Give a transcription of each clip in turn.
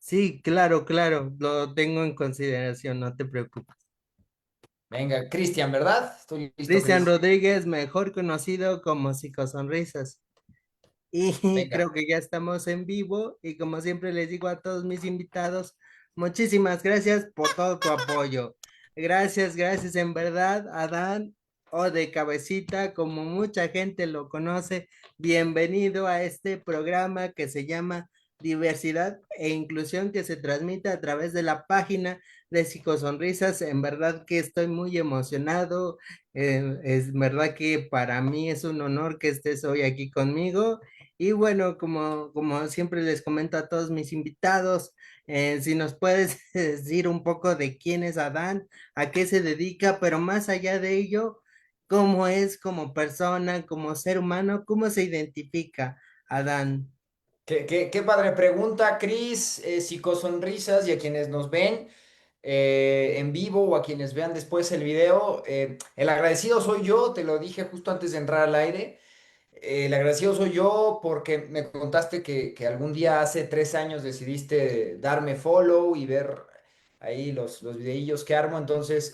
Sí, claro, claro, lo tengo en consideración, no te preocupes. Venga, Cristian, ¿verdad? Estoy listo, Cristian Cris. Rodríguez, mejor conocido como Psicosonrisas. Y Venga. creo que ya estamos en vivo y como siempre les digo a todos mis invitados, muchísimas gracias por todo tu apoyo. Gracias, gracias en verdad, Adán o de Cabecita, como mucha gente lo conoce. Bienvenido a este programa que se llama Diversidad e Inclusión que se transmite a través de la página de Psicosonrisas. En verdad que estoy muy emocionado. Es verdad que para mí es un honor que estés hoy aquí conmigo y bueno, como siempre les comento a todos mis invitados, si nos puedes decir un poco de quién es Adán, a qué se dedica, pero más allá de ello, cómo es como persona, como ser humano, cómo se identifica Adán. Qué padre pregunta, Cris, psicosonrisas y a quienes nos ven en vivo o a quienes vean después el video. El agradecido soy yo, te lo dije justo antes de entrar al aire. El agradecido soy yo porque me contaste que algún día hace 3 años decidiste darme follow y ver ahí los videillos que armo. Entonces,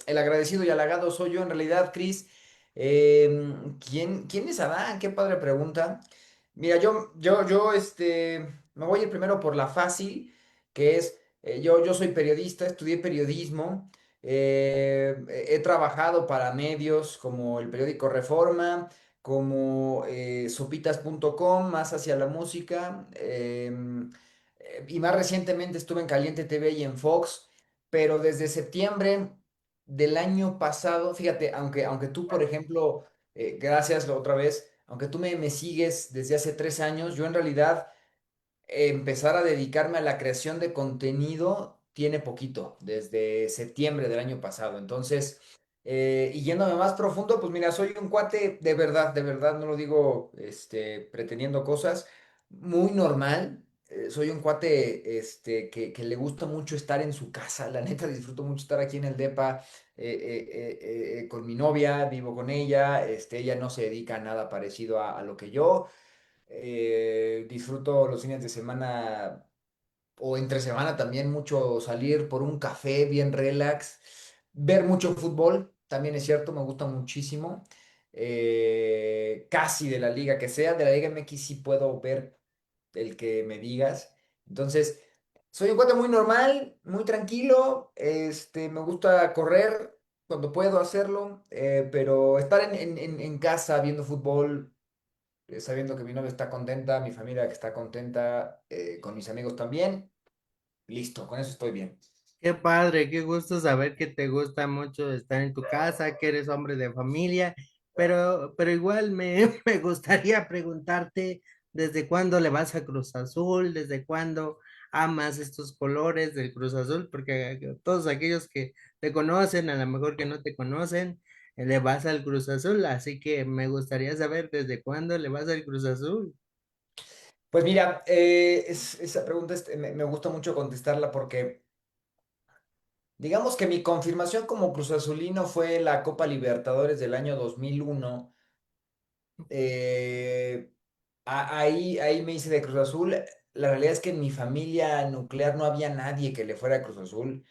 el agradecido y halagado soy yo en realidad, Cris. ¿Quién es Adán? Qué padre pregunta. Mira, me voy a ir primero por la fácil, que es, yo soy periodista, estudié periodismo, he trabajado para medios como el periódico Reforma, como sopitas.com, más hacia la música, y más recientemente estuve en Caliente TV y en Fox, pero desde septiembre del año pasado, fíjate, aunque tú, por ejemplo, gracias otra vez, aunque tú me sigues desde hace 3 años, yo en realidad empezar a dedicarme a la creación de contenido tiene poquito, desde septiembre del año pasado. Entonces, y yéndome más profundo, pues mira, soy un cuate de verdad, no lo digo pretendiendo cosas, muy normal. Soy un cuate que le gusta mucho estar en su casa, la neta disfruto mucho estar aquí en el DEPA con mi novia, vivo con ella, ella no se dedica a nada parecido a lo que yo. Disfruto los fines de semana o entre semana también mucho salir por un café bien relax, ver mucho fútbol, también es cierto, me gusta muchísimo. Casi de la liga que sea, de la Liga MX sí puedo ver el que me digas. Entonces, soy un cuate muy normal, muy tranquilo, me gusta correr cuando puedo hacerlo, pero estar en casa viendo fútbol, sabiendo que mi novia está contenta, mi familia que está contenta, con mis amigos también. Listo, con eso estoy bien. Qué padre, qué gusto saber que te gusta mucho estar en tu casa, que eres hombre de familia, pero igual me gustaría preguntarte desde cuándo le vas a Cruz Azul, desde cuándo amas estos colores del Cruz Azul, porque todos aquellos que te conocen, a lo mejor que no te conocen, le vas al Cruz Azul, así que me gustaría saber desde cuándo le vas al Cruz Azul. Pues mira, esa pregunta me gusta mucho contestarla porque digamos que mi confirmación como Cruz Azulino fue la Copa Libertadores del año 2001. Eh, ahí me hice de Cruz Azul. La realidad es que en mi familia nuclear no había nadie que le fuera a Cruz Azul.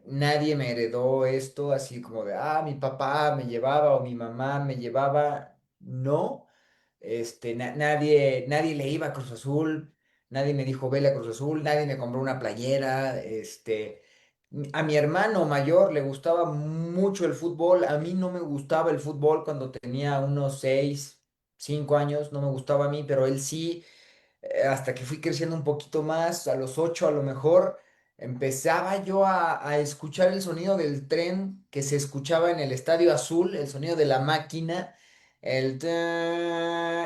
Nadie me heredó esto así como de, mi papá me llevaba o mi mamá me llevaba. No, nadie le iba a Cruz Azul, nadie me dijo vele a Cruz Azul, nadie me compró una playera. A mi hermano mayor le gustaba mucho el fútbol, a mí no me gustaba el fútbol cuando tenía unos 6, 5 años, no me gustaba a mí, pero él sí, hasta que fui creciendo un poquito más, a los 8 a lo mejor, empezaba yo a escuchar el sonido del tren que se escuchaba en el Estadio Azul, el sonido de la máquina,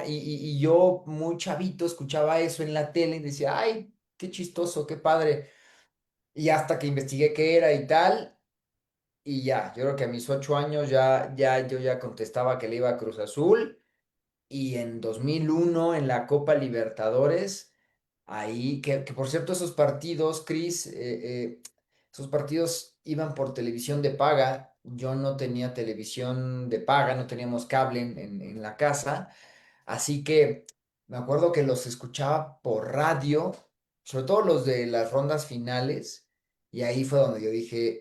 y yo muy chavito escuchaba eso en la tele y decía, ay, qué chistoso, qué padre. Y hasta que investigué qué era y tal, y ya, yo creo que a mis 8 años yo ya contestaba que le iba a Cruz Azul. Y en 2001 en la Copa Libertadores, ahí, que por cierto esos partidos, Cris, esos partidos iban por televisión de paga. Yo no tenía televisión de paga, no teníamos cable en la casa. Así que me acuerdo que los escuchaba por radio sobre todo los de las rondas finales, y ahí fue donde yo dije,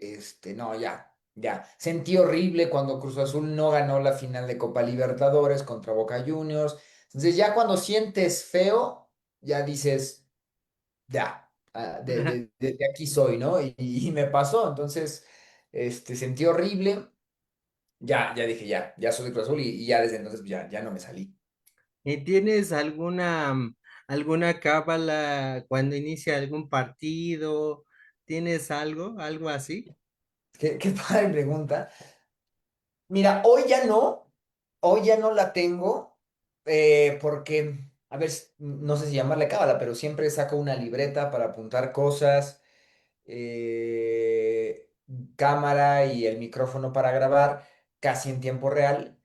no, ya, ya. Sentí horrible cuando Cruz Azul no ganó la final de Copa Libertadores contra Boca Juniors. Entonces ya cuando sientes feo, ya dices, ya, de aquí soy, ¿no? Y me pasó, entonces, sentí horrible, ya dije, ya soy de Cruz Azul y ya desde entonces ya no me salí. ¿Y tienes alguna cábala cuando inicia algún partido? ¿Tienes algo así? Qué padre pregunta. Mira, hoy ya no la tengo, porque, a ver, no sé si llamarle cábala, pero siempre saco una libreta para apuntar cosas, eh, cámara y el micrófono para grabar casi en tiempo real,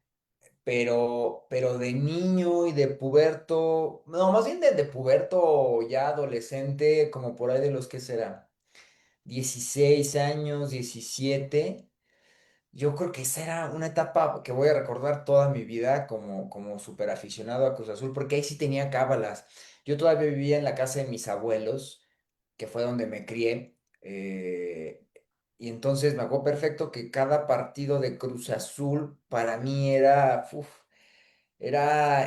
pero de niño y de puberto, no, más bien de puberto ya adolescente, como por ahí de los que será, 16 años, 17. Yo creo que esa era una etapa que voy a recordar toda mi vida como súper aficionado a Cruz Azul, porque ahí sí tenía cábalas. Yo todavía vivía en la casa de mis abuelos, que fue donde me crié, y entonces me acuerdo perfecto que cada partido de Cruz Azul para mí era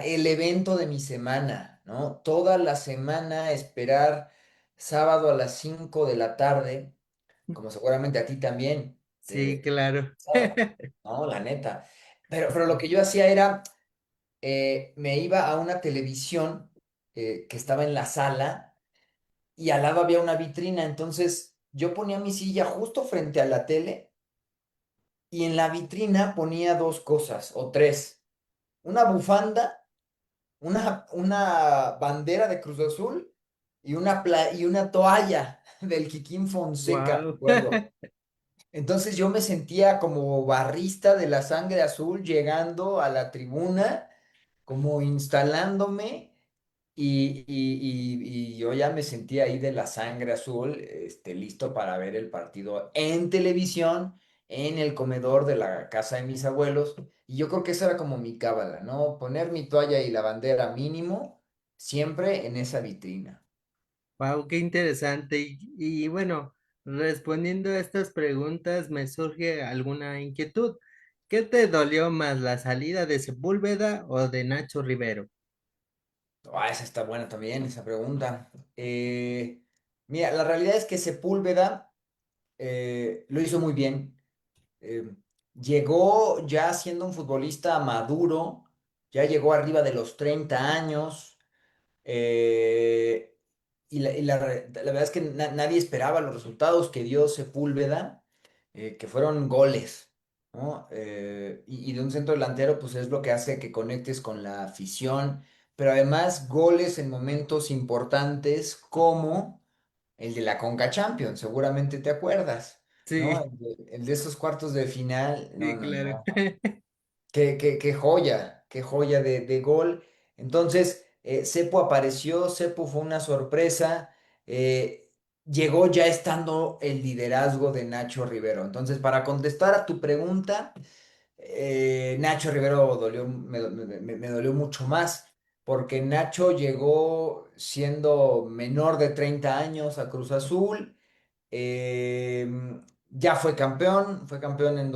el evento de mi semana, ¿no? Toda la semana esperar sábado a las 5 de la tarde, como seguramente a ti también. Sí, claro. Pasaba, no, la neta. Pero lo que yo hacía era, me iba a una televisión que estaba en la sala y al lado había una vitrina, entonces yo ponía mi silla justo frente a la tele y en la vitrina ponía dos cosas o tres, una bufanda, una bandera de Cruz Azul y una toalla del Kikín Fonseca, me Wow. acuerdo. Entonces yo me sentía como barrista de la sangre azul llegando a la tribuna, como instalándome y yo ya me sentía ahí de la sangre azul, listo para ver el partido en televisión, en el comedor de la casa de mis abuelos. Y yo creo que esa era como mi cábala, ¿no? Poner mi toalla y la bandera mínimo siempre en esa vitrina. Wow, qué interesante. Y bueno, respondiendo a estas preguntas, me surge alguna inquietud. ¿Qué te dolió más, la salida de Sepúlveda o de Nacho Rivero? Esa está buena también, esa pregunta. Mira, la realidad es que Sepúlveda lo hizo muy bien. Eh, Llegó ya siendo un futbolista maduro, ya llegó arriba de los 30 años. eh, la verdad es que nadie esperaba los resultados que dio Sepúlveda, que fueron goles, ¿no? Y de un centro delantero, pues es lo que hace que conectes con la afición, pero además goles en momentos importantes como el de la Conca Champions, seguramente te acuerdas, ¿no? Sí, El de esos cuartos de final, no, sí, no, claro. no. Qué joya de gol. Entonces, Sepu apareció, Sepu fue una sorpresa. eh, Llegó ya estando el liderazgo de Nacho Rivero. Entonces, para contestar a tu pregunta, Nacho Rivero me dolió mucho más, porque Nacho llegó siendo menor de 30 años a Cruz Azul. eh, ya fue campeón en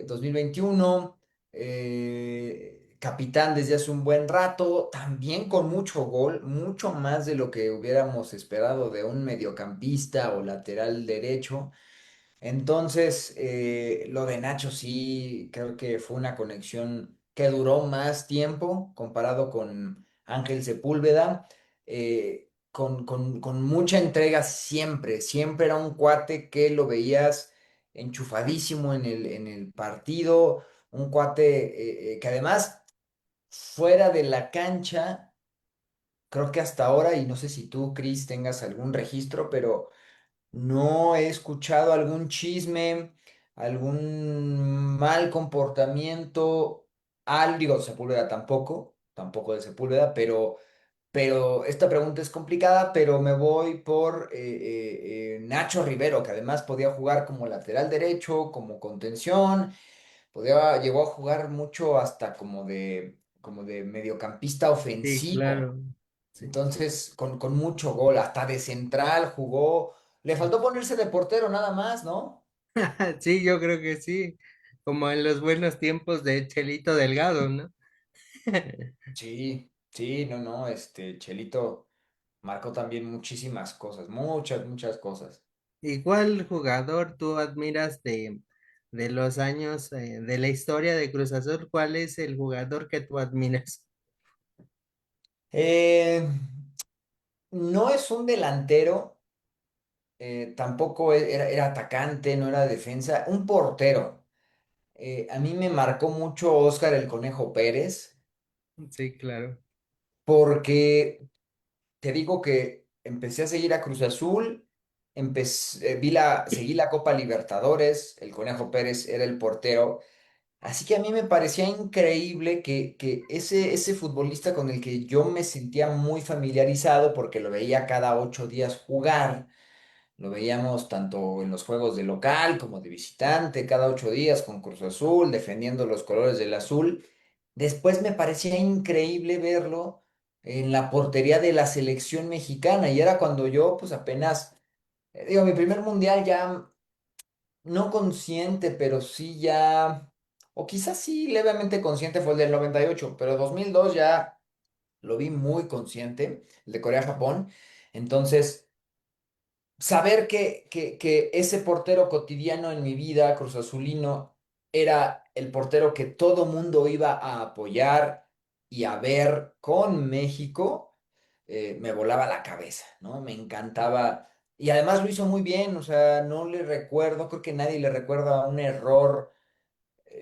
2021, capitán desde hace un buen rato, también con mucho gol, mucho más de lo que hubiéramos esperado de un mediocampista o lateral derecho. Entonces, lo de Nacho sí, creo que fue una conexión que duró más tiempo comparado con Ángel Sepúlveda, con mucha entrega siempre, siempre era un cuate que lo veías enchufadísimo en el partido, un cuate que además fuera de la cancha, creo que hasta ahora, y no sé si tú, Chris, tengas algún registro, pero no he escuchado algún chisme, algún mal comportamiento, digo, Sepúlveda tampoco de Sepúlveda, pero esta pregunta es complicada, pero me voy por Nacho Rivero, que además podía jugar como lateral derecho, como contención, llegó a jugar mucho hasta como de mediocampista Sí, ofensivo. claro. Sí. Entonces, con mucho gol, hasta de central jugó. Le faltó ponerse de portero nada más, ¿no? Sí, yo creo que sí, como en los buenos tiempos de Chelito Delgado, ¿no? Sí, sí, no, no, Chelito marcó también muchísimas cosas, muchas, muchas cosas. ¿Y cuál jugador tú admiras de los años de la historia de Cruz Azul? ¿Cuál es el jugador que tú admiras? Eh, no es un delantero, tampoco era atacante, no era defensa, un portero. A mí me marcó mucho Óscar el Conejo Pérez, Sí, claro. porque te digo que empecé a seguir a Cruz Azul, seguí la Copa Libertadores, el Conejo Pérez era el portero, así que a mí me parecía increíble que ese futbolista con el que yo me sentía muy familiarizado, porque lo veía cada 8 días jugar, lo veíamos tanto en los juegos de local como de visitante, cada 8 días con Cruz Azul, defendiendo los colores del azul. Después me parecía increíble verlo en la portería de la selección mexicana y era cuando yo pues apenas, digo, mi primer mundial ya no consciente, pero sí ya, o quizás sí levemente consciente fue el del 98, pero 2002 ya lo vi muy consciente, el de Corea-Japón. Entonces saber que ese portero cotidiano en mi vida, Cruz Azulino, era el portero que todo mundo iba a apoyar y a ver con México, me volaba la cabeza, ¿no? Me encantaba. Y además lo hizo muy bien, o sea, no le recuerdo, creo que nadie le recuerda un error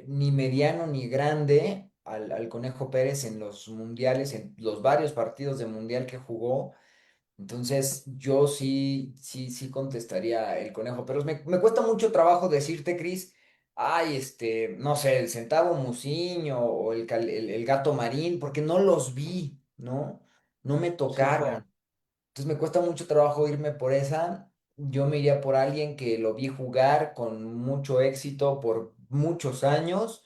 ni mediano ni grande al Conejo Pérez en los mundiales, en los varios partidos de mundial que jugó. Entonces, yo sí, sí, sí contestaría el conejo, pero me cuesta mucho trabajo decirte, Cris, ay, no sé, el centavo Muciño o el gato marín, porque no los vi, ¿no? No me Sí, claro. tocaron. Entonces, me cuesta mucho trabajo irme por esa. Yo me iría por alguien que lo vi jugar con mucho éxito por muchos años,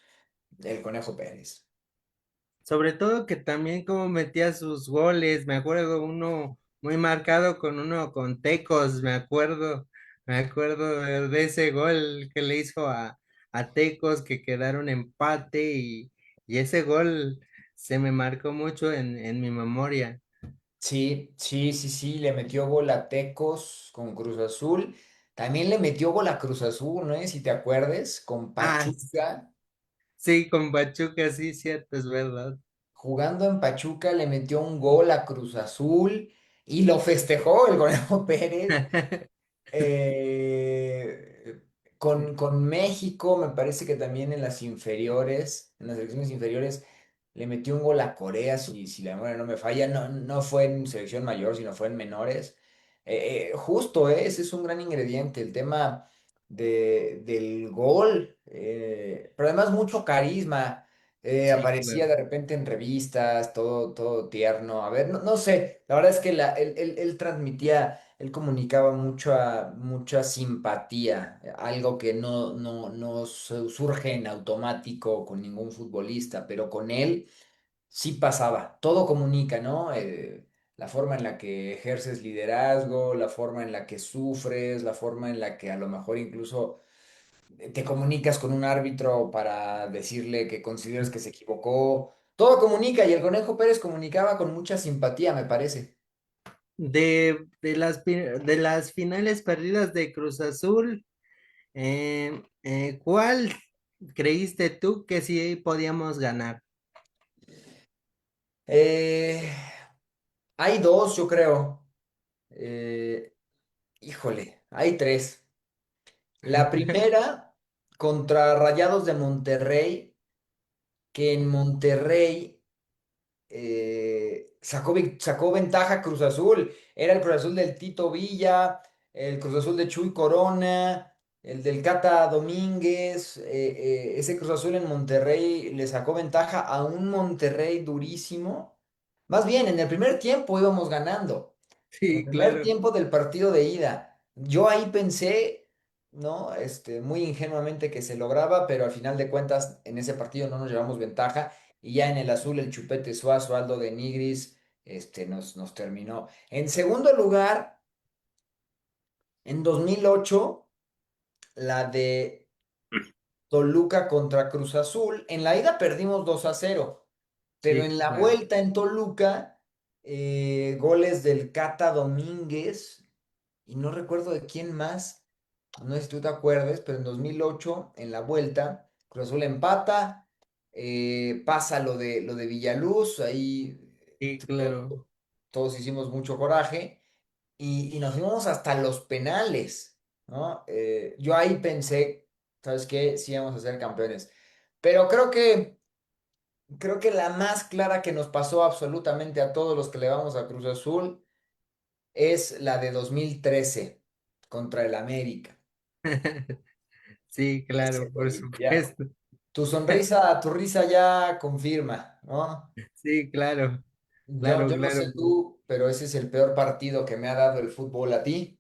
el Conejo Pérez. Sobre todo que también como metía sus goles, me acuerdo uno muy marcado con uno con Tecos, me acuerdo de ese gol que le hizo a Tecos que quedaron empate y ese gol se me marcó mucho en mi memoria. Sí, sí, sí, sí, le metió gol a Tecos con Cruz Azul. También le metió gol a Cruz Azul, ¿no? Si te acuerdes, con Ah, Pachuca. sí, con Pachuca, sí, cierto, es verdad. Jugando en Pachuca le metió un gol a Cruz Azul y lo festejó el Conejo Pérez. Eh, con México, me parece que también en las inferiores, en las selecciones inferiores, le metió un gol a Corea, si la memoria no me falla, no, no fue en selección mayor, sino fue en menores. Justo, ese es un gran ingrediente, el tema del gol, pero además mucho carisma. Sí, Aparecía claro. de repente en revistas, todo, todo tierno. A ver, no, no sé, la verdad es que él transmitía, él comunicaba mucha simpatía, algo que no surge en automático con ningún futbolista, pero con él sí pasaba. Todo comunica, ¿no? La forma en la que ejerces liderazgo, la forma en la que sufres, la forma en la que a lo mejor incluso te comunicas con un árbitro para decirle que consideras que se equivocó. Todo comunica y el Conejo Pérez comunicaba con mucha simpatía, me parece. De las finales perdidas de Cruz Azul, ¿cuál creíste tú que sí podíamos ganar? Eh, Hay dos, yo creo. Eh, Híjole, hay tres. La primera contra Rayados de Monterrey, que en Monterrey sacó ventaja Cruz Azul. Era el Cruz Azul del Tito Villa, el Cruz Azul de Chuy Corona, el del Cata Domínguez. Ese Cruz Azul en Monterrey le sacó ventaja a un Monterrey durísimo. Más bien, en el primer tiempo íbamos ganando. En el Sí, primer claro. tiempo del partido de ida. Yo ahí pensé, ¿no? Muy ingenuamente que se lograba, pero al final de cuentas en ese partido no nos llevamos ventaja. Y ya en el azul, el Chupete Suazo, Aldo de Nigris, nos terminó. En segundo lugar, en 2008 la de Toluca contra Cruz Azul. En la ida perdimos 2-0, pero Sí, en la claro. vuelta en Toluca, goles del Cata Domínguez y no recuerdo de quién más, no sé si tú te acuerdes, pero en 2008 en la vuelta, Cruz Azul empata, pasa lo de Villaluz, ahí Sí, todos, claro. todos hicimos mucho coraje y nos fuimos hasta los penales, ¿no? Yo ahí pensé, ¿sabes qué? Sí vamos a ser campeones. Pero creo que la más clara que nos pasó absolutamente a todos los que le vamos a Cruz Azul es la de 2013 contra el América. Sí, Ese, claro, por güey, ya. supuesto. Tu risa ya confirma, ¿no? Sí, claro, Yo, claro, yo no claro. sé tú, pero ese es el peor partido que me ha dado el fútbol a ti.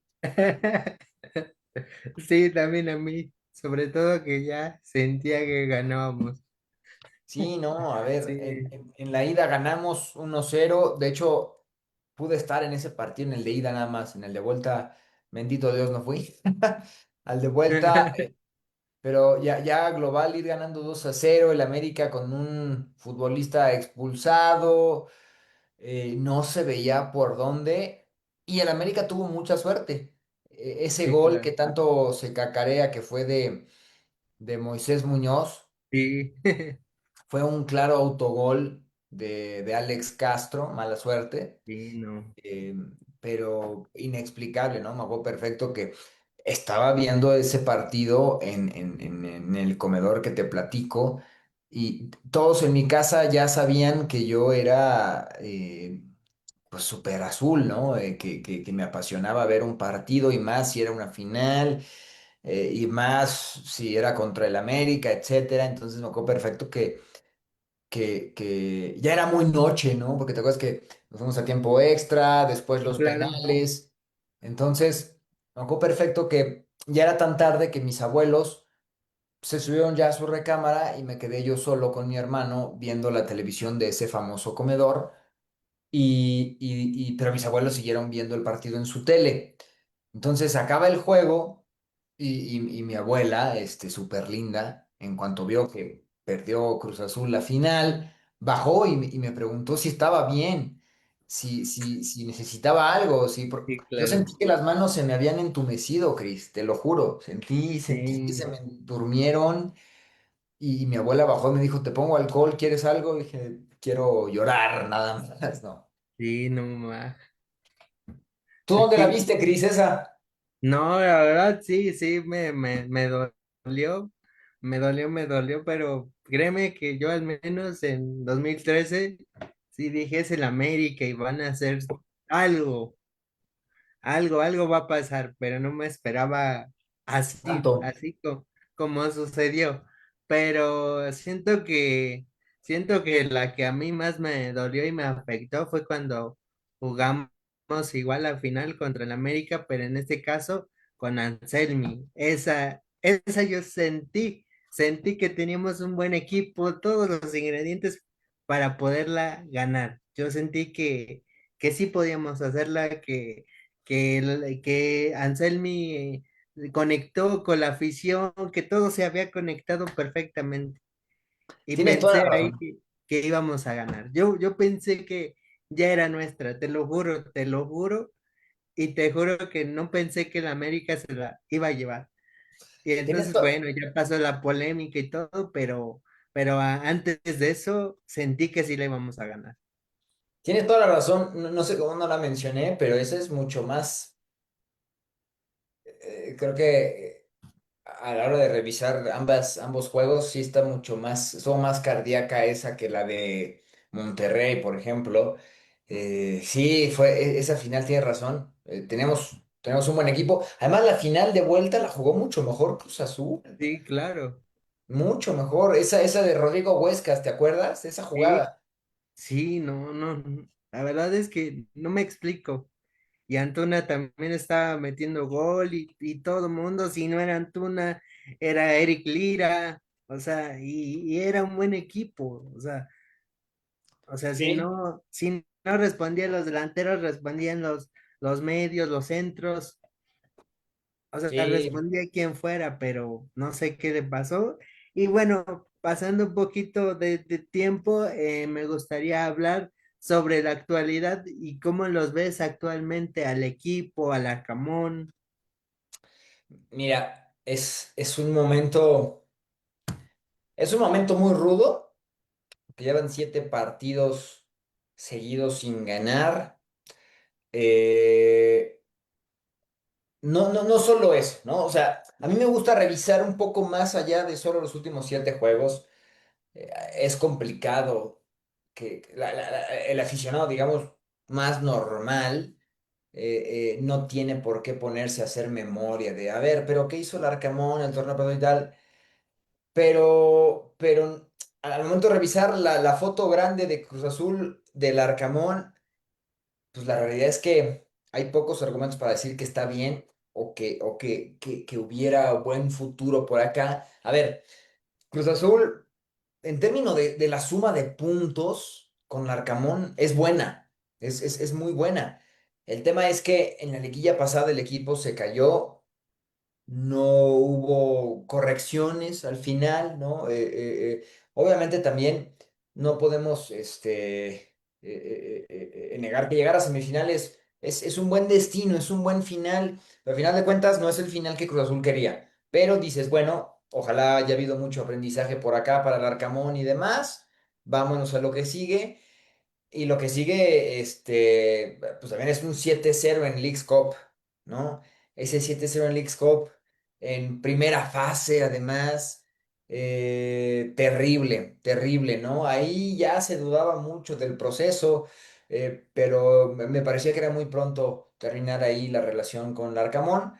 Sí, también a mí, sobre todo que ya sentía que ganábamos. Sí, no, a ver, en, Sí, en- en la ida ganamos 1-0. De hecho, pude estar en ese partido, en el de ida nada más, en el de vuelta, bendito Dios, no fui. Al de vuelta, pero ya global ir ganando 2-0, el América con un futbolista expulsado, no se veía por dónde, y el América tuvo mucha suerte. Ese sí, gol claro. que tanto se cacarea que fue de Moisés Muñoz, Sí, fue un claro autogol de Alex Castro, mala suerte, sí, no. eh, pero inexplicable, ¿no? Me acuerdo perfecto que estaba viendo ese partido en el comedor que te platico y todos en mi casa ya sabían que yo era pues súper azul, ¿no? Que me apasionaba ver un partido y más si era una final y más si era contra el América, etcétera. Entonces me acuerdo perfecto que ya era muy noche, ¿no? Porque te acuerdas que nos fuimos a tiempo extra, después los Claro, penales. Entonces, me acuerdo perfecto que ya era tan tarde que mis abuelos se subieron ya a su recámara y me quedé yo solo con mi hermano viendo la televisión de ese famoso comedor. Pero mis abuelos siguieron viendo el partido en su tele. Entonces acaba el juego y mi abuela, súper linda, en cuanto vio que perdió Cruz Azul la final, bajó y me preguntó si estaba bien, si necesitaba algo, sí, yo claro. sentí que las manos se me habían entumecido, Cris, te lo juro. Sentí que se Sí, me durmieron y mi abuela bajó y me dijo, ¿te pongo alcohol? ¿Quieres algo? Y dije, quiero llorar, nada más, no. sí, no más. ¿Tú dónde la viste, Cris, esa? No, la verdad, sí, sí, me dolió, me dolió, pero créeme que yo al menos en 2013 sí dije es el América y van a hacer algo, algo va a pasar, pero no me esperaba así, Tanto. como sucedió. Pero siento que la que a mí más me dolió y me afectó fue cuando jugamos igual la final contra el América, pero en este caso con Anselmi. Esa yo sentí que teníamos un buen equipo, todos los ingredientes para poderla ganar. Yo sentí que sí podíamos hacerla, que Anselmi conectó con la afición, que todo se había conectado perfectamente. Y Tienes toda la pensé ahí razón. que íbamos a ganar. Yo pensé que ya era nuestra, te lo juro, y te juro que no pensé que la América se la iba a llevar. Y Tienes, entonces, to- bueno, ya pasó la polémica y todo, pero antes de eso sentí que sí la íbamos a ganar. Tienes toda la razón. No, no sé cómo no la mencioné, pero esa es mucho más. Creo que a la hora de revisar ambos juegos, sí está mucho más, son más cardíaca esa que la de Monterrey, por ejemplo. Sí, esa final tiene razón. Tenemos un buen equipo. Además, la final de vuelta la jugó mucho mejor Cruz Azul. Sí, claro. Mucho mejor. Esa de Rodrigo Huescas, ¿te acuerdas? Esa Sí, jugada. sí, no. La verdad es que no me explico. Y Antuna también estaba metiendo gol y todo el mundo, si no era Antuna, era Eric Lira, o sea, y era un buen equipo, o sea, Sí. si no respondían los delanteros, respondían los medios, los centros, o sea, Sí, respondía quien fuera, pero no sé qué le pasó. Y bueno, pasando un poquito de tiempo, me gustaría hablar sobre la actualidad y cómo los ves actualmente al equipo, al Arcamón. mira, es un momento muy rudo, que llevan 7 partidos seguidos sin ganar. Eh, no solo eso, ¿no? O sea, a mí me gusta revisar un poco más allá de solo los últimos 7 juegos. Es complicado que el aficionado, digamos, más normal, no tiene por qué ponerse a hacer memoria de, a ver, pero ¿qué hizo el Arcamón en el torneo pasado y tal? Pero al momento de revisar la foto grande de Cruz Azul del Arcamón, pues la realidad es que hay pocos argumentos para decir que está bien o que hubiera buen futuro por acá. A ver, Cruz Azul, en términos de la suma de puntos con Larcamón, es buena, es muy buena. El tema es que en la liguilla pasada el equipo se cayó, no hubo correcciones al final, ¿no? Obviamente también no podemos negar que llegar a semifinales es un buen destino, es un buen final, pero al final de cuentas no es el final que Cruz Azul quería. Pero dices, bueno, ojalá haya habido mucho aprendizaje por acá para el Arcamón y demás. Vámonos a lo que sigue. Y lo que sigue, pues también es un 7-0 en Leagues Cup, ¿no? Ese 7-0 en Leagues Cup, en primera fase, además, terrible, terrible, ¿no? Ahí ya se dudaba mucho del proceso, pero me parecía que era muy pronto terminar ahí la relación con Larcamón.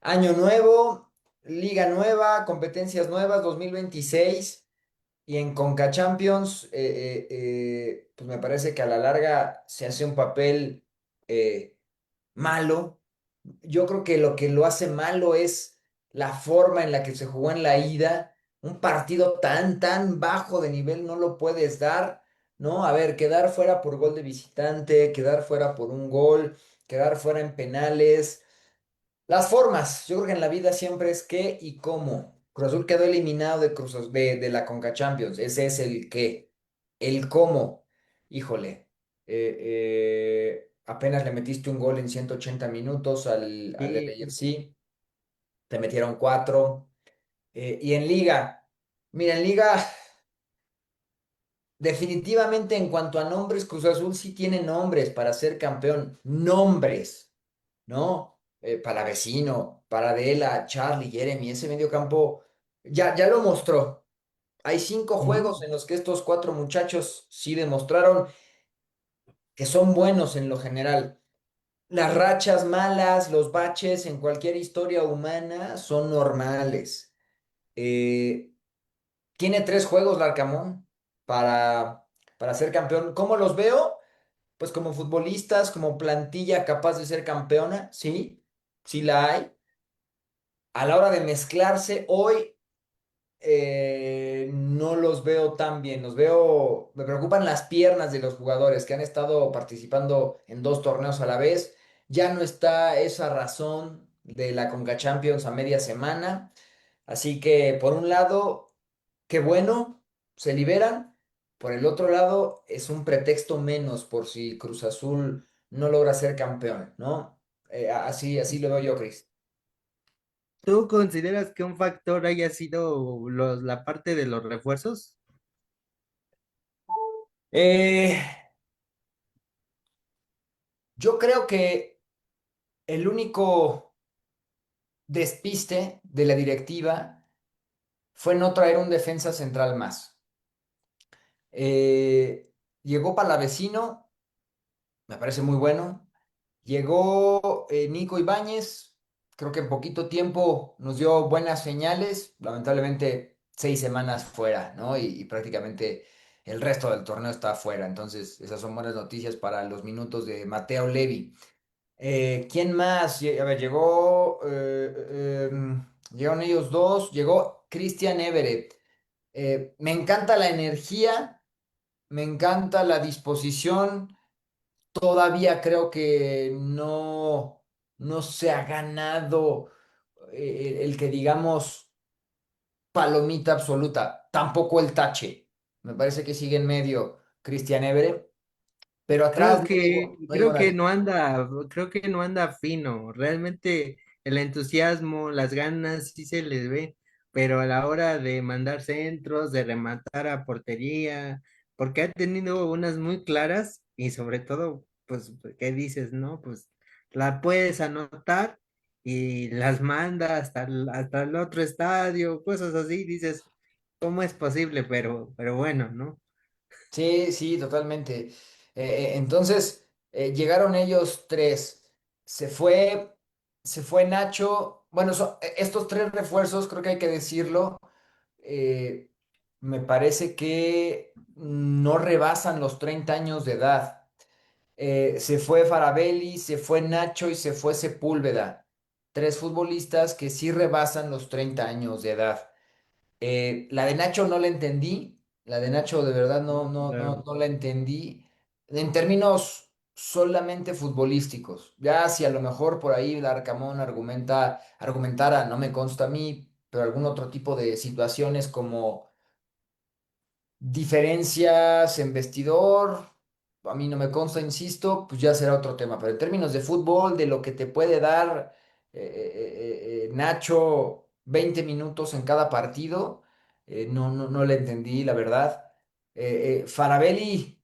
Año nuevo, liga nueva, competencias nuevas, 2026. Y en Conca Champions, pues me parece que a la larga se hace un papel eh, malo. Yo creo que lo hace malo es la forma en la que se jugó en la ida. Un partido tan bajo de nivel no lo puedes dar, ¿no? A ver, quedar fuera por gol de visitante, quedar fuera por un gol, quedar fuera en penales. Las formas, yo creo que en la vida siempre es qué y cómo. Cruz Azul quedó eliminado de la Conca Champions. Ese es el qué. El cómo. Híjole. Apenas le metiste un gol en 180 minutos al Sí, LAFC. Te metieron 4. Y en Liga. Mira, en Liga, definitivamente en cuanto a nombres, Cruz Azul sí tiene nombres para ser campeón. Nombres. ¿No? Palavecino, Paradela, Charlie, Jeremy, ese mediocampo ya lo mostró. Hay 5 juegos ujú. en los que estos 4 muchachos sí demostraron que son buenos en lo general. Las rachas malas, los baches en cualquier historia humana son normales. Eh, Tiene 3 juegos Larcamón para, para ser campeón. ¿Cómo los veo? Pues como futbolistas, como plantilla capaz de ser campeona, sí, sí la hay. A la hora de mezclarse, hoy no los veo tan bien. Me preocupan las piernas de los jugadores que han estado participando en 2 torneos a la vez. Ya no está esa razón de la Conca Champions a media semana. Así que por un lado, qué bueno, se liberan. Por el otro lado, es un pretexto menos por si Cruz Azul no logra ser campeón, ¿no? Así lo veo yo, Cris. ¿Tú consideras que un factor haya sido la parte de los refuerzos? Eh, yo creo que el único despiste de la directiva fue no traer un defensa central más. Llegó Palavecino, me parece muy bueno. Llegó Nico Ibáñez, creo que en poquito tiempo nos dio buenas señales, lamentablemente 6 semanas fuera, ¿no? Y prácticamente el resto del torneo está fuera, entonces esas son buenas noticias para los minutos de Mateo Levi. ¿Quién más? A ver, llegaron ellos dos, llegó Christian Everett. Me encanta la energía, me encanta la disposición, todavía creo que no se ha ganado el que digamos palomita absoluta, tampoco el tache. Me parece que sigue en medio Cristian Évere, pero atrás no digo nadie. Creo que no anda fino. Realmente el entusiasmo, las ganas sí se les ve, pero a la hora de mandar centros, de rematar a portería, porque ha tenido unas muy claras y sobre todo, pues, ¿qué dices, no? Pues la puedes anotar y las manda hasta el otro estadio, cosas así, dices, ¿cómo es posible? Pero bueno, ¿no? Sí, sí, totalmente. Entonces, llegaron ellos tres. Se fue, se fue Nacho. Bueno, estos tres refuerzos, creo que hay que decirlo, eh, me parece que no rebasan los 30 años de edad. Se fue Farabelli, se fue Nacho y se fue Sepúlveda. Tres futbolistas que sí rebasan los 30 años de edad. La de Nacho no la entendí. La de Nacho de verdad Claro. no la entendí. En términos solamente futbolísticos. Ya si a lo mejor por ahí Larcamón argumentara, no me consta a mí, pero algún otro tipo de situaciones como diferencias en vestidor, a mí no me consta, insisto, pues ya será otro tema. Pero en términos de fútbol, de lo que te puede dar Nacho 20 minutos en cada partido, no le entendí, la verdad. Farabelli,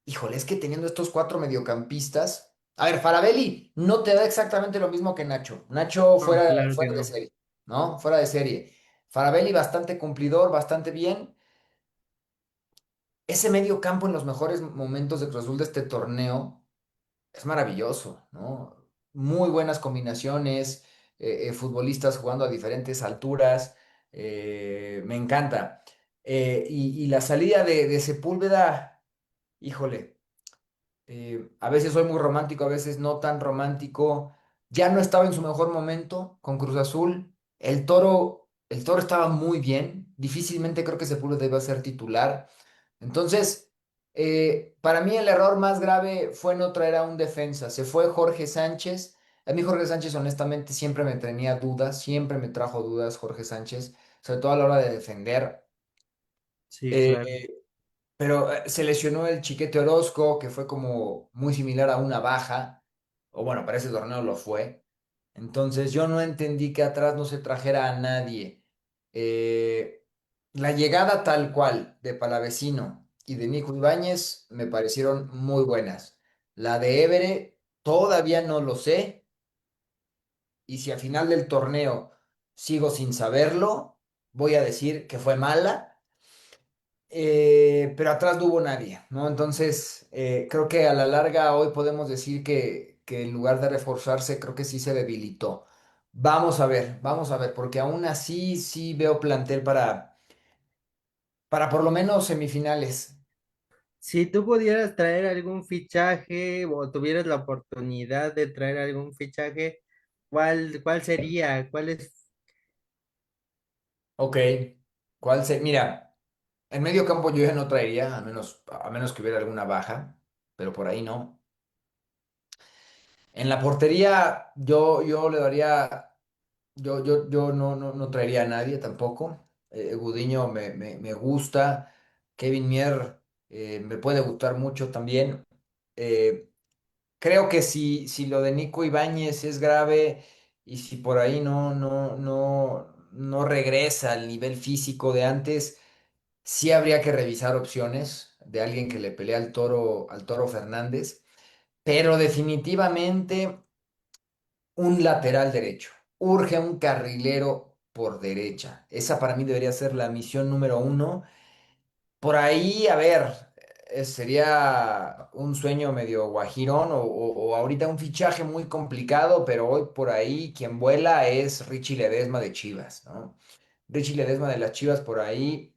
híjole, es que teniendo estos cuatro mediocampistas. A ver, Farabelli no te da exactamente lo mismo que Nacho. Nacho No, claro que fuera de no. serie, ¿no? Fuera de serie. Farabelli bastante cumplidor, bastante bien. Ese medio campo en los mejores momentos de Cruz Azul de este torneo es maravilloso, ¿no? Muy buenas combinaciones, futbolistas jugando a diferentes alturas, me encanta. Y la salida de Sepúlveda, híjole, a veces soy muy romántico, a veces no tan romántico. Ya no estaba en su mejor momento con Cruz Azul. El Toro estaba muy bien. Difícilmente creo que Sepúlveda iba a ser titular. Entonces, para mí el error más grave fue no traer a un defensa. Se fue Jorge Sánchez. A mí Jorge Sánchez honestamente siempre me tenía dudas, siempre me trajo dudas Jorge Sánchez, sobre todo a la hora de defender. Sí, claro. Eh, pero se lesionó el Chiquete Orozco, que fue como muy similar a una baja, o bueno, para ese torneo lo fue. Entonces yo no entendí que atrás no se trajera a nadie. Eh, la llegada tal cual de Palavecino y de Nico Ibáñez me parecieron muy buenas. La de Évere todavía no lo sé, y si al final del torneo sigo sin saberlo, voy a decir que fue mala, pero atrás no hubo nadie, ¿no? Entonces, creo que a la larga hoy podemos decir que en lugar de reforzarse, creo que sí se debilitó. Vamos a ver, porque aún así sí veo plantel para por lo menos semifinales. Si tú pudieras traer algún fichaje o tuvieras la oportunidad de traer algún fichaje, cuál sería? ¿Cuál es? Ok, Mira, en medio campo yo ya no traería, a menos que hubiera alguna baja, pero por ahí no. En la portería yo le daría. Yo no traería a nadie tampoco. Gudiño me gusta. Kevin Mier me puede gustar mucho también. Eh, creo que si lo de Nico Ibáñez es grave y si por ahí no regresa al nivel físico de antes, sí habría que revisar opciones de alguien que le pelea al Toro Fernández. Pero definitivamente un lateral derecho. Urge un carrilero por derecha. Esa para mí debería ser la misión número uno. Por ahí, a ver, sería un sueño medio guajirón o ahorita un fichaje muy complicado, pero hoy por ahí quien vuela es Richie Ledesma de Chivas, ¿no? Richie Ledesma de las Chivas por ahí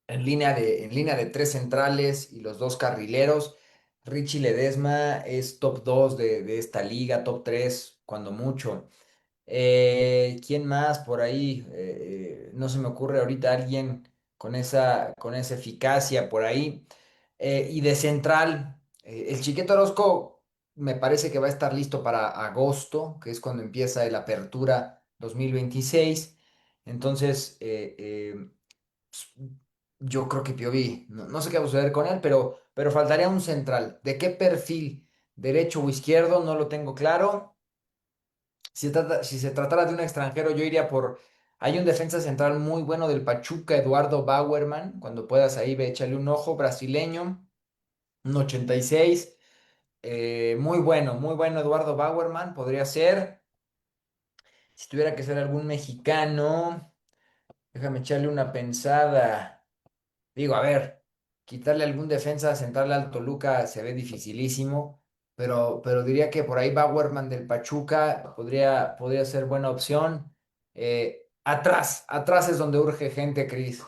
en línea de tres centrales y los dos carrileros. Richie Ledesma es top 2 de esta liga, top 3 cuando mucho. ¿Quién más por ahí? No se me ocurre ahorita alguien con esa eficacia por ahí. Y de central. El Chiquete Orozco me parece que va a estar listo para agosto, que es cuando empieza el Apertura 2026. Entonces, pues, yo creo que Piovi, no sé qué va a suceder con él, pero faltaría un central. ¿De qué perfil? ¿Derecho o izquierdo? No lo tengo claro. Si se tratara de un extranjero, yo iría por... Hay un defensa central muy bueno del Pachuca, Eduardo Bauerman. Cuando puedas ahí, ve, échale un ojo, brasileño, un 86. Muy bueno Eduardo Bauerman, podría ser. Si tuviera que ser algún mexicano, déjame echarle una pensada. Digo, a ver, quitarle algún defensa, centrarle al Toluca se ve dificilísimo, pero diría que por ahí Bauerman del Pachuca podría ser buena opción. Atrás es donde urge gente, Cris.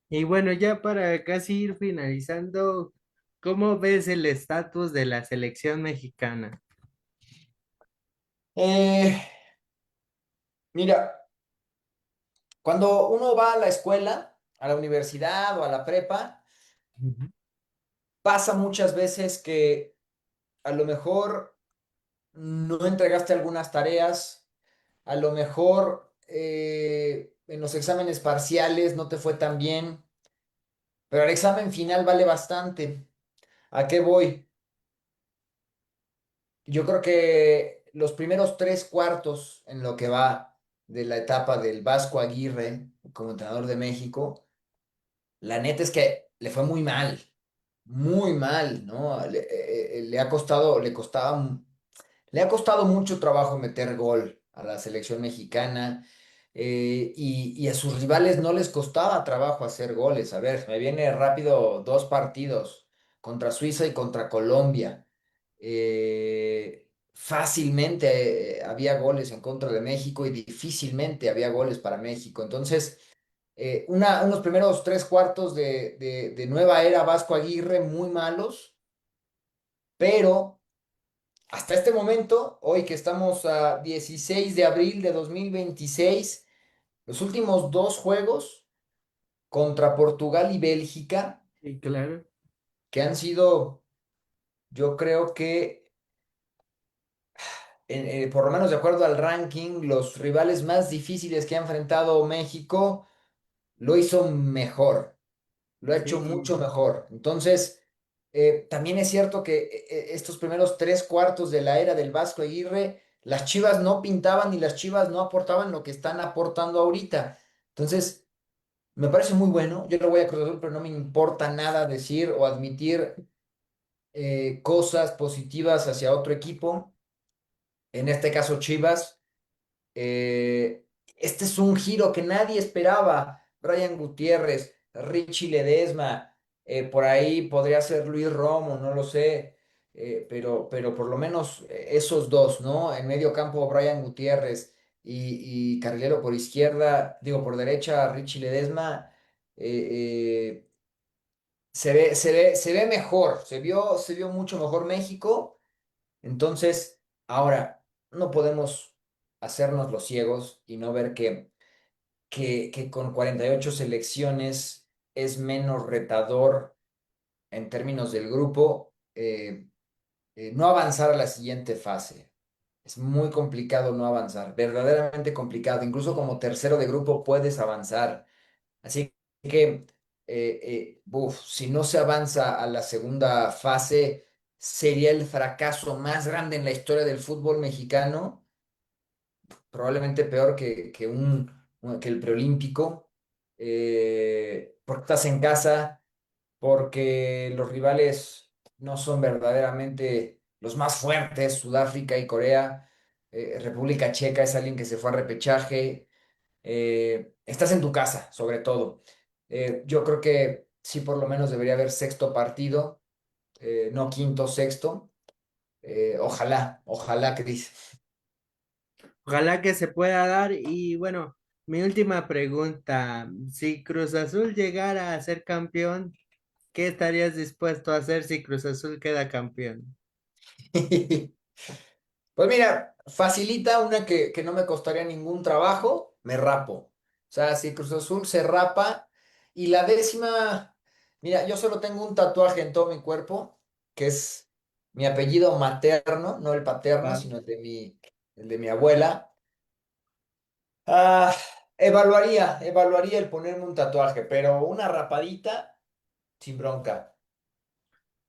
Y bueno, ya para casi ir finalizando, ¿cómo ves el estatus de la selección mexicana? Eh, Mira, cuando uno va a la escuela, a la universidad o a la prepa, Ujú. pasa muchas veces que a lo mejor no entregaste algunas tareas, a lo mejor en los exámenes parciales no te fue tan bien, pero el examen final vale bastante. ¿A qué voy? Yo creo que los primeros tres cuartos en lo que va de la etapa del Vasco Aguirre como entrenador de México, la neta es que le fue muy mal, ¿no? Le ha costado, le ha costado mucho trabajo meter gol a la selección mexicana, y a sus rivales no les costaba trabajo hacer goles. A ver, me viene rápido dos partidos contra Suiza y contra Colombia. Fácilmente había goles en contra de México y difícilmente había goles para México. Entonces, unos primeros tres cuartos de nueva era Vasco Aguirre muy malos, pero hasta este momento, hoy que estamos a 16 de abril de 2026, los últimos dos juegos contra Portugal y Bélgica, Sí, claro. que han sido, yo creo que, por lo menos de acuerdo al ranking, los rivales más difíciles que ha enfrentado México, lo hizo mejor. Lo ha hecho Sí, mucho mejor. Entonces, también es cierto que estos primeros tres cuartos de la era del Vasco Aguirre, las Chivas no pintaban y las Chivas no aportaban lo que están aportando ahorita. Entonces, me parece muy bueno. Yo lo voy a Cruz Azul, pero no me importa nada decir o admitir cosas positivas hacia otro equipo. En este caso, Chivas. Este es un giro que nadie esperaba. Brian Gutiérrez, Richie Ledesma, por ahí podría ser Luis Romo, no lo sé, pero por lo menos esos dos, ¿no? En medio campo, Brian Gutiérrez y carrilero por izquierda, digo por derecha, Richie Ledesma. eh, se ve mejor, se vio mucho mejor México. Entonces, ahora, no podemos hacernos los ciegos y no ver que con 48 selecciones es menos retador en términos del grupo, no avanzar a la siguiente fase. Es muy complicado no avanzar, verdaderamente complicado. Incluso como tercero de grupo puedes avanzar. Así que, si no se avanza a la segunda fase, sería el fracaso más grande en la historia del fútbol mexicano, probablemente peor que el preolímpico, porque estás en casa, porque los rivales no son verdaderamente los más fuertes, Sudáfrica y Corea. República Checa es alguien que se fue a repechaje. Estás en tu casa, sobre todo. Yo creo que sí, por lo menos debería haber sexto partido, no quinto, sexto. Ojalá, Cris. ojalá que se pueda dar. Y bueno, mi última pregunta, si Cruz Azul llegara a ser campeón, ¿qué estarías dispuesto a hacer si Cruz Azul queda campeón? Pues mira, facilita una que no me costaría ningún trabajo, me rapo. O sea, si Cruz Azul se rapa y la décima, mira, yo solo tengo un tatuaje en todo mi cuerpo que es mi apellido materno, no el paterno, Wow. sino el de mi abuela. Ah, evaluaría el ponerme un tatuaje, pero una rapadita sin bronca.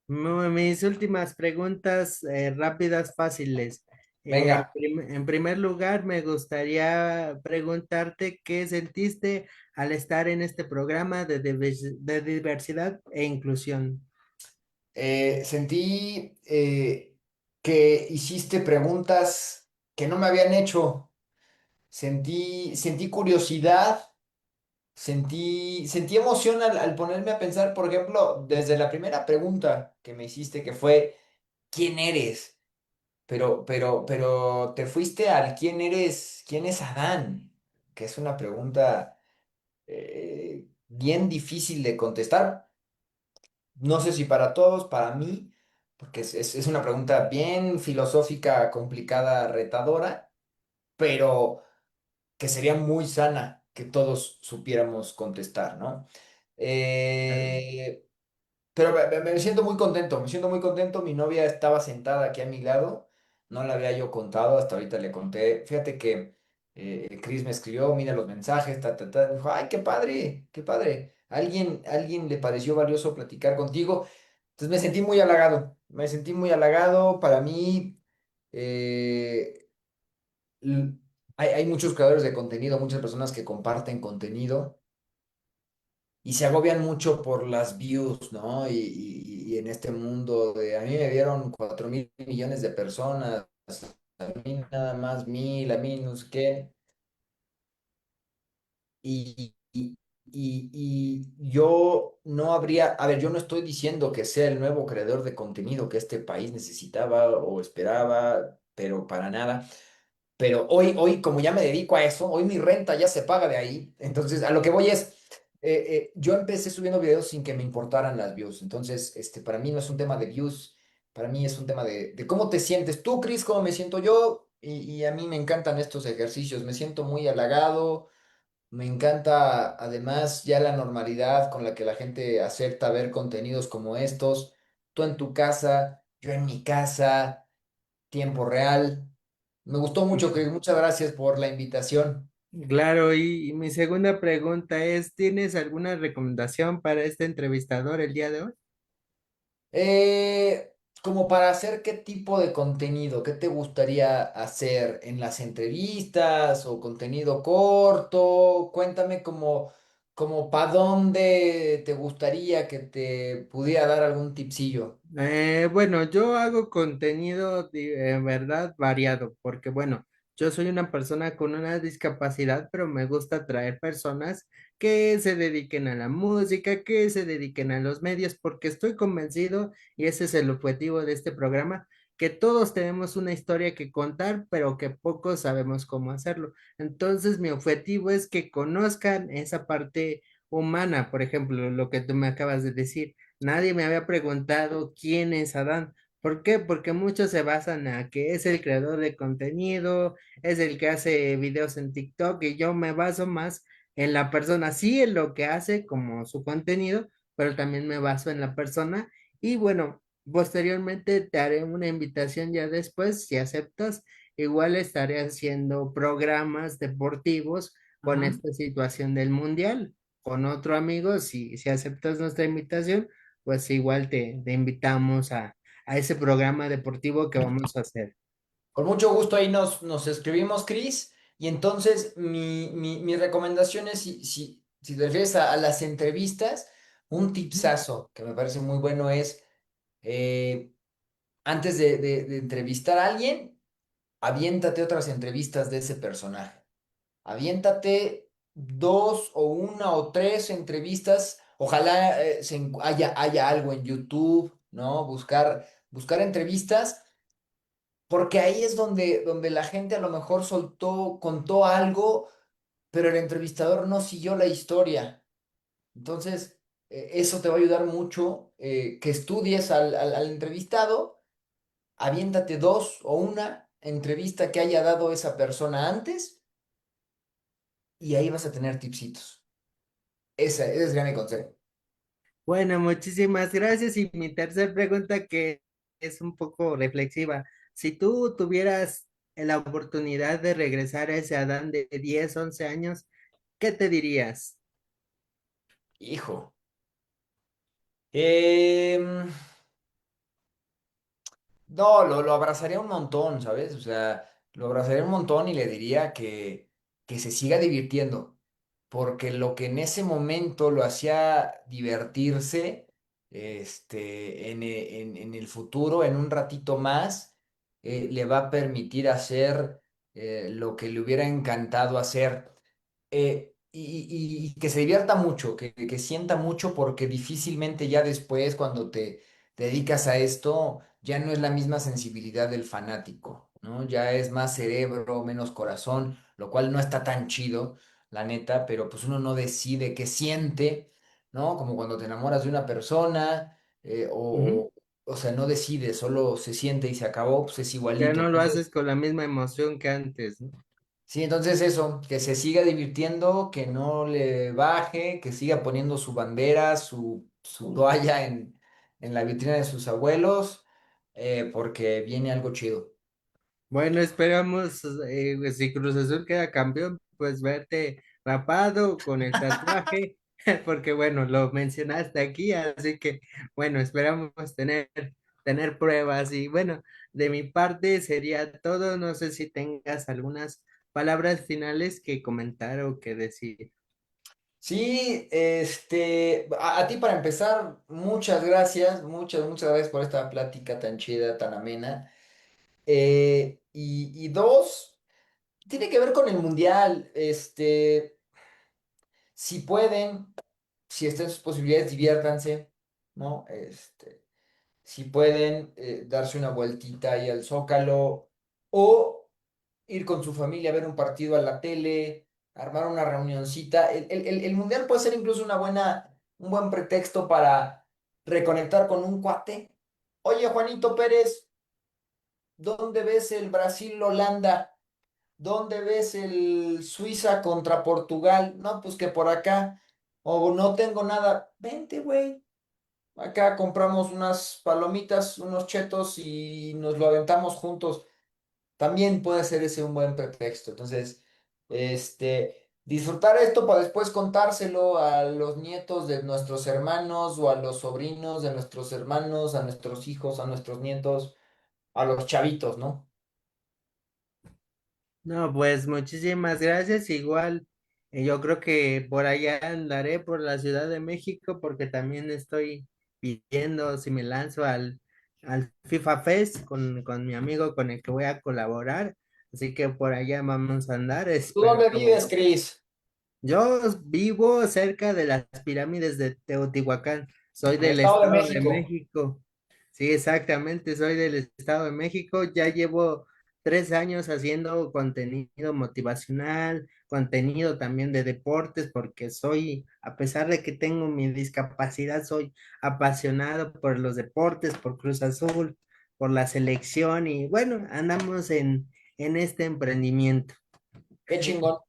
Mis últimas preguntas rápidas, fáciles. Venga. En primer lugar, me gustaría preguntarte qué sentiste al estar en este programa de diversidad e inclusión. Sentí que hiciste preguntas que no me habían hecho. Sentí curiosidad, sentí emoción al ponerme a pensar, por ejemplo, desde la primera pregunta que me hiciste, que fue, ¿quién eres? Pero te fuiste al ¿quién es Adán? Que es una pregunta bien difícil de contestar. No sé si para todos, para mí, porque es una pregunta bien filosófica, complicada, retadora, pero que sería muy sana que todos supiéramos contestar, ¿no? Eh, pero me siento muy contento, me siento muy contento. Mi novia estaba sentada aquí a mi lado, no la había yo contado, hasta ahorita le conté. Fíjate que Chris me escribió, mira los mensajes, ta, ta, ta. Me dijo, ay, qué padre, qué padre. Alguien le pareció valioso platicar contigo. Entonces me sentí muy halagado, me sentí muy halagado. Para mí, eh, l- hay muchos creadores de contenido, muchas personas que comparten contenido y se agobian mucho por las views, ¿no? Y en este mundo de, a mí me vieron 4.000 millones de personas, a mí nada más 1.000, a mí no sé qué. Y yo no habría, a ver, yo no estoy diciendo que sea el nuevo creador de contenido que este país necesitaba o esperaba, pero para nada. Pero hoy, como ya me dedico a eso, hoy mi renta ya se paga de ahí. Entonces, a lo que voy es, yo empecé subiendo videos sin que me importaran las views. Entonces, para mí no es un tema de views, para mí es un tema de cómo te sientes tú, Chris, cómo me siento yo. Y a mí me encantan estos ejercicios, me siento muy halagado, me encanta además ya la normalidad con la que la gente acepta ver contenidos como estos. Tú en tu casa, yo en mi casa, tiempo real. Me gustó mucho, Chris. Muchas gracias por la invitación. Claro, y mi segunda pregunta es, ¿tienes alguna recomendación para este entrevistador el día de hoy? Como para hacer qué tipo de contenido, ¿qué te gustaría hacer en las entrevistas o contenido corto? Cuéntame como para dónde te gustaría que te pudiera dar algún tipsillo. Bueno, yo hago contenido en verdad variado, porque bueno, yo soy una persona con una discapacidad, pero me gusta atraer personas que se dediquen a la música, que se dediquen a los medios, porque estoy convencido, y ese es el objetivo de este programa, que todos tenemos una historia que contar, pero que pocos sabemos cómo hacerlo. Entonces, mi objetivo es que conozcan esa parte humana, por ejemplo, lo que tú me acabas de decir. Nadie me había preguntado quién es Adán. ¿Por qué? Porque muchos se basan a que es el creador de contenido, es el que hace videos en TikTok y yo me baso más en la persona, sí en lo que hace como su contenido, pero también me baso en la persona y bueno, posteriormente te haré una invitación ya después, si aceptas, igual estaré haciendo programas deportivos con Ujú. esta situación del mundial, con otro amigo, si aceptas nuestra invitación pues igual te invitamos a ese programa deportivo que vamos a hacer. Con mucho gusto ahí nos escribimos, Chris. Y entonces mi recomendación es, si te refieres a las entrevistas, un tipsazo que me parece muy bueno es, eh, antes de entrevistar a alguien, aviéntate otras entrevistas de ese personaje. Aviéntate dos o una o tres entrevistas. Ojalá haya algo en YouTube, ¿no? Buscar entrevistas, porque ahí es donde la gente a lo mejor contó algo, pero el entrevistador no siguió la historia. Entonces, eso te va a ayudar mucho, que estudies al entrevistado. Aviéntate dos o una entrevista que haya dado esa persona antes y ahí vas a tener tipsitos. Ese es mi consejo. Bueno, muchísimas gracias. Y mi tercer pregunta que es un poco reflexiva. Si tú tuvieras la oportunidad de regresar a ese Adán de 10, 11 años, ¿qué te dirías? Hijo. Em, no, lo abrazaría un montón, ¿sabes? O sea, lo abrazaría un montón y le diría que se siga divirtiendo, porque lo que en ese momento lo hacía divertirse, en el futuro, en un ratito más, le va a permitir hacer lo que le hubiera encantado hacer. Y que se divierta mucho, que sienta mucho, porque difícilmente ya después, cuando te dedicas a esto, ya no es la misma sensibilidad del fanático, ¿no? Ya es más cerebro, menos corazón, lo cual no está tan chido, la neta, pero pues uno no decide qué siente, ¿no? Como cuando te enamoras de una persona, Ujú. o sea, no decide, solo se siente y se acabó, pues es Ya igualito. no lo Entonces, haces con la misma emoción que antes, ¿no? sí, entonces eso, que se siga divirtiendo, que no le baje, que siga poniendo su bandera, su toalla en la vitrina de sus abuelos, porque viene algo chido. Bueno, esperamos, si Cruz Azul queda campeón, pues verte rapado con el tatuaje, porque bueno, lo mencionaste aquí, así que bueno, esperamos tener pruebas. Y bueno, de mi parte sería todo. No sé si tengas algunas palabras finales que comentar o que decir. Sí, a ti para empezar, muchas gracias, muchas gracias por esta plática tan chida, tan amena. Y dos, tiene que ver con el mundial, si pueden, si están en sus posibilidades, diviértanse, ¿no? Si pueden darse una vueltita ahí al Zócalo o ir con su familia a ver un partido a la tele, armar una reunioncita. El Mundial puede ser incluso un buen pretexto para reconectar con un cuate. Oye, Juanito Pérez, ¿dónde ves el Brasil-Holanda? ¿Dónde ves el Suiza contra Portugal? No, pues que por acá. O no tengo nada. Vente, güey. Acá compramos unas palomitas, unos chetos y nos lo aventamos juntos. También puede ser ese un buen pretexto. Entonces, disfrutar esto para después contárselo a los nietos de nuestros hermanos o a los sobrinos de nuestros hermanos, a nuestros hijos, a nuestros nietos, a los chavitos, ¿no? No, pues muchísimas gracias. Igual, yo creo que por allá andaré por la Ciudad de México porque también estoy viendo si me lanzo al FIFA Fest con mi amigo con el que voy a colaborar. Así que por allá vamos a andar. ¿Tú dónde Espero. vives, Cris? Yo vivo cerca de las pirámides de Teotihuacán. Soy En el del Estado de Estado de México. México. Sí, exactamente, soy del Estado de México. Ya llevo 3 años haciendo contenido motivacional, contenido también de deportes, porque soy, a pesar de que tengo mi discapacidad, soy apasionado por los deportes, por Cruz Azul, por la selección y bueno, andamos en este emprendimiento. Qué chingón,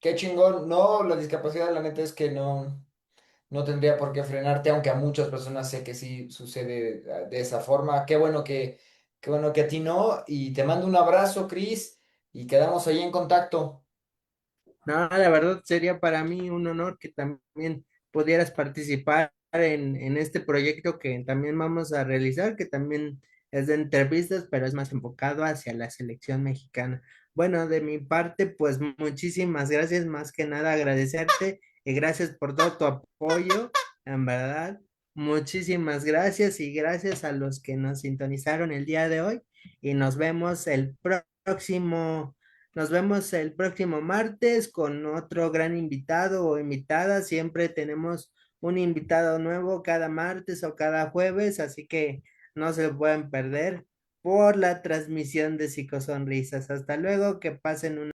qué chingón. No, la discapacidad, la neta es que no tendría por qué frenarte, aunque a muchas personas sé que sí sucede de esa forma. Qué bueno que a ti no. Y te mando un abrazo, Cris, y quedamos ahí en contacto. No, la verdad sería para mí un honor que también pudieras participar en este proyecto que también vamos a realizar, que también es de entrevistas, pero es más enfocado hacia la selección mexicana. Bueno, de mi parte, pues muchísimas gracias, más que nada agradecerte y gracias por todo tu apoyo, en verdad. Muchísimas gracias y gracias a los que nos sintonizaron el día de hoy y nos vemos el próximo martes con otro gran invitado o invitada. Siempre tenemos un invitado nuevo cada martes o cada jueves, así que no se lo pueden perder por la transmisión de Psicosonrisas. Hasta luego, que pasen una